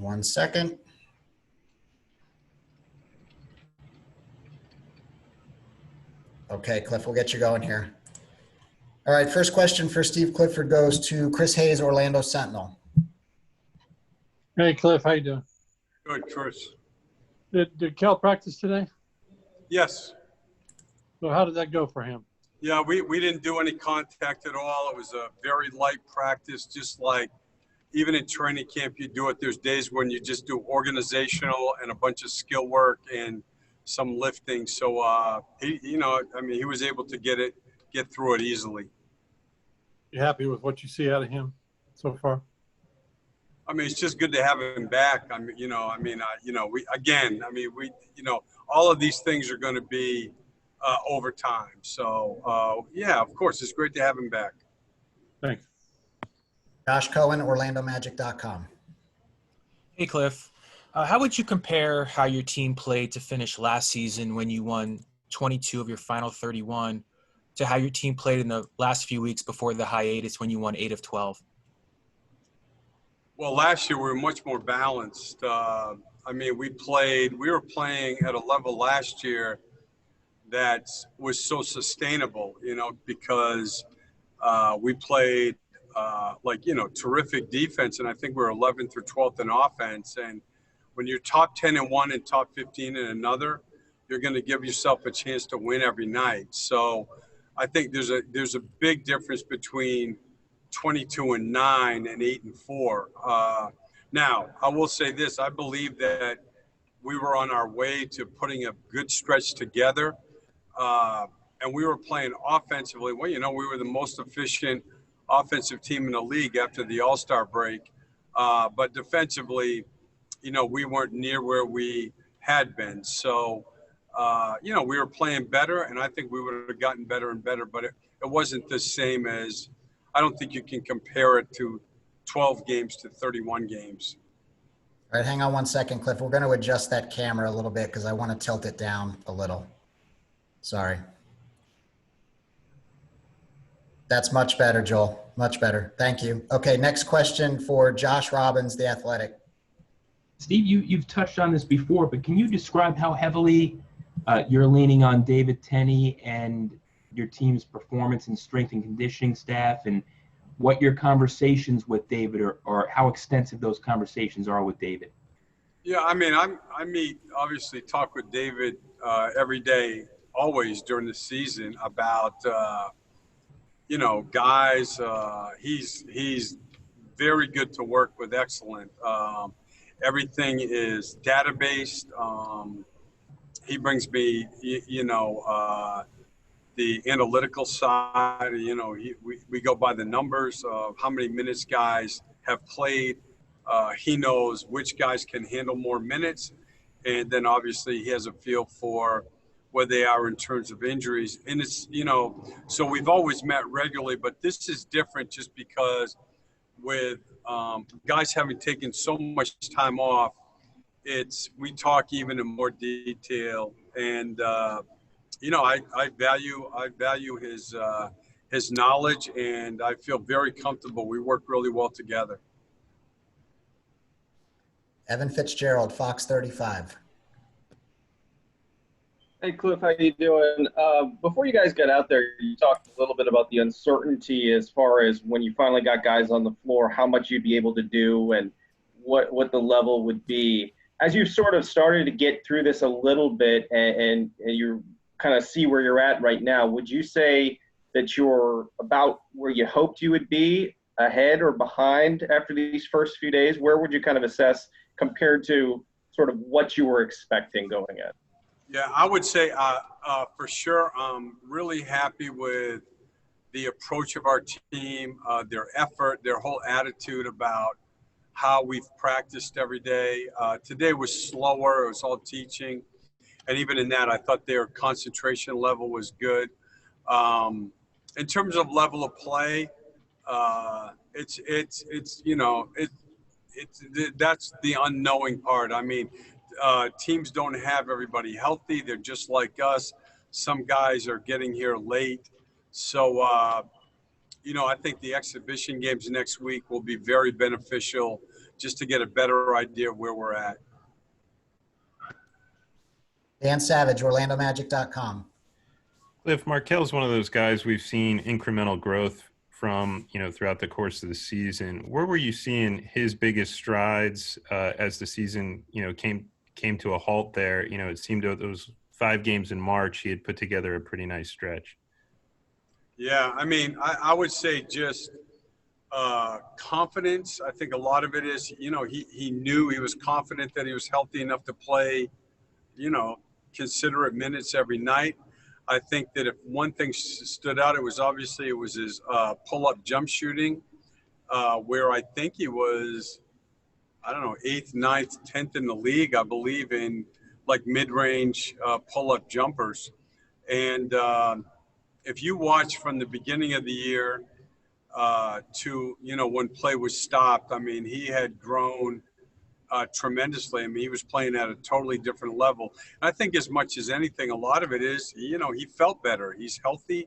1 second. Okay, Cliff, we'll get you going here. All right, first question for Steve Clifford goes to Chris Hayes, Orlando Sentinel. Hey, Cliff, how you doing? Good, Chris. Did Cal practice today? Yes. So how did that go for him? Yeah, we didn't do any contact at all. It was a very light practice, just like even in training camp you do it. There's days when you just do organizational and a bunch of skill work and some lifting. So he was able to get through it easily. You happy with what you see out of him so far? I mean, it's just good to have him back. All of these things are going to be over time. So, yeah, of course, it's great to have him back. Thanks. Josh Cohen, OrlandoMagic.com. Hey, Cliff. How would you compare how your team played to finish last season when you won 22 of your final 31 to how your team played in the last few weeks before the hiatus when you won 8 of 12? Well, last year we were much more balanced. We were playing at a level last year that was so sustainable, because we played terrific defense, and I think we're 11th or 12th in offense. And when you're top 10 in one and top 15 in another, you're going to give yourself a chance to win every night. So I think there's a big difference between 22-9 and 8-4. Now, I will say this: I believe that we were on our way to putting a good stretch together, and we were playing offensively. Well, we were the most efficient offensive team in the league after the All-Star break, but defensively, we weren't near where we had been. So, we were playing better, and I think we would have gotten better and better, but it wasn't the same as. I don't think you can compare it to 12 games to 31 games. All right, hang on 1 second, Cliff. We're going to adjust that camera a little bit because I want to tilt it down a little. Sorry. That's much better, Joel. Much better. Thank you. Okay, next question for Josh Robbins, The Athletic. Steve, you've touched on this before, but can you describe how heavily you're leaning on David Tenney and your team's performance and strength and conditioning staff, and what your conversations with David or how extensive those conversations are with David? Yeah, I talk with David every day, always during the season about, guys. He's very good to work with, excellent. Everything is data-based. He brings me, the analytical side. We go by the numbers of how many minutes guys have played. He knows which guys can handle more minutes, and then obviously he has a feel for where they are in terms of injuries. And it's, so we've always met regularly, but this is different just because with guys having taken so much time off, we talk even in more detail. And I value his knowledge, and I feel very comfortable. We work really well together. Evan Fitzgerald, Fox 35. Hey, Cliff, how you doing? Before you guys got out there, you talked a little bit about the uncertainty as far as when you finally got guys on the floor, how much you'd be able to do and what the level would be. As you've sort of started to get through this a little bit and you kind of see where you're at right now, would you say that you're about where you hoped you would be, ahead or behind after these first few days? Where would you kind of assess compared to sort of what you were expecting going in? Yeah, I would say for sure I'm really happy with the approach of our team, their effort, their whole attitude about how we've practiced every day. Today was slower. It was all teaching. And even in that, I thought their concentration level was good. In terms of level of play, that's the unknowing part. I mean, teams don't have everybody healthy. They're just like us. Some guys are getting here late. So, I think the exhibition games next week will be very beneficial just to get a better idea of where we're at. Dan Savage, OrlandoMagic.com. CliffMarkel is one of those guys we've seen incremental growth from, throughout the course of the season. Where were you seeing his biggest strides as the season, came to a halt there? It seemed that those 5 games in March, he had put together a pretty nice stretch. Yeah, I mean, I would say just confidence. I think a lot of it is, he knew, he was confident that he was healthy enough to play, considerate minutes every night. I think that if one thing stood out, it was his pull-up jump shooting, where I think he was, 8th, 9th, 10th in the league, I believe, in like mid-range pull-up jumpers. And if you watch from the beginning of the year to, when play was stopped, I mean, he had grown tremendously. I mean, he was playing at a totally different level. And I think as much as anything, a lot of it is, he felt better. He's healthy,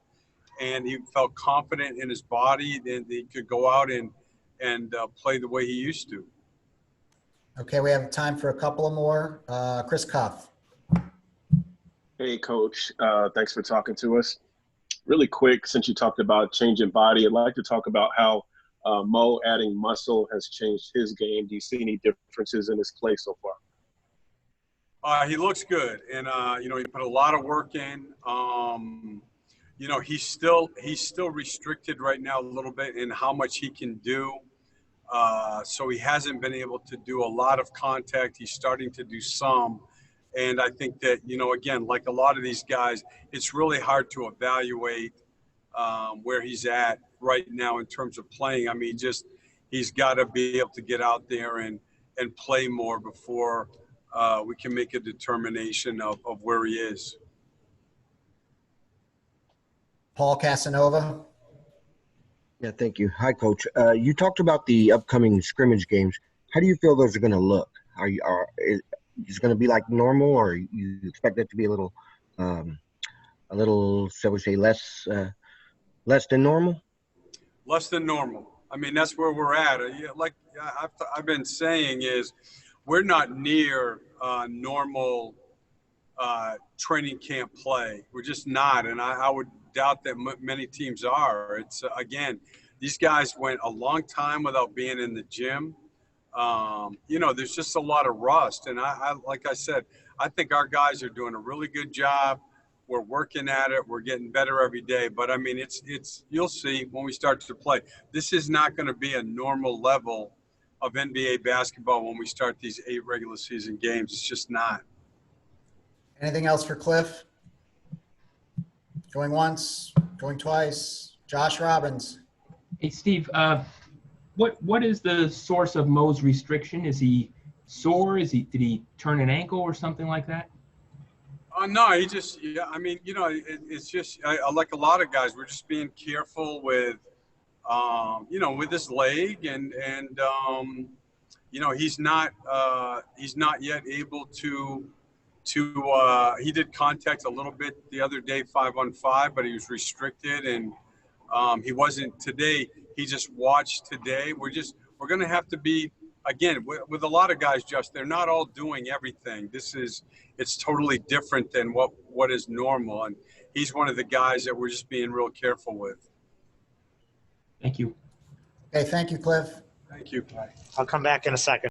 and he felt confident in his body, and he could go out and play the way he used to. Okay, we have time for a couple of more. Chris Cuff. Hey, Coach. Thanks for talking to us. Really quick, since you talked about changing body, I'd like to talk about how Mo adding muscle has changed his game. Do you see any differences in his play so far? He looks good, and he put a lot of work in. He's still restricted right now a little bit in how much he can do. So he hasn't been able to do a lot of contact. He's starting to do some. And I think that, again, like a lot of these guys, it's really hard to evaluate where he's at right now in terms of playing. I mean, he's got to be able to get out there and play more before we can make a determination of where he is. Paul Casanova. Yeah, thank you. Hi, Coach. You talked about the upcoming scrimmage games. How do you feel those are going to look? Is it going to be like normal, or you expect it to be a little, shall we say, less than normal? Less than normal. I mean, that's where we're at. Like I've been saying, is we're not near normal training camp play. We're just not, and I would doubt that many teams are. It's again, these guys went a long time without being in the gym. There's just a lot of rust, and I like I said, I think our guys are doing a really good job. We're working at it. We're getting better every day. But I mean, it's you'll see when we start to play. This is not going to be a normal level of NBA basketball when we start these 8 regular season games. It's just not. Anything else for Cliff? Going once, going twice. Josh Robbins. Hey, Steve, what is the source of Mo's restriction? Is he sore? Did he turn an ankle or something like that? No, he just, I mean, it's just, like a lot of guys, we're just being careful with, with his leg, and he's not yet able to he did contact a little bit the other day, 5-on-5, but he was restricted, and he wasn't today. He just watched today. We're going to have to be, again, with a lot of guys, just they're not all doing everything. It's totally different than what is normal. And he's one of the guys that we're just being real careful with. Thank you. Okay, thank you, Cliff. Thank you. I'll come back in a second.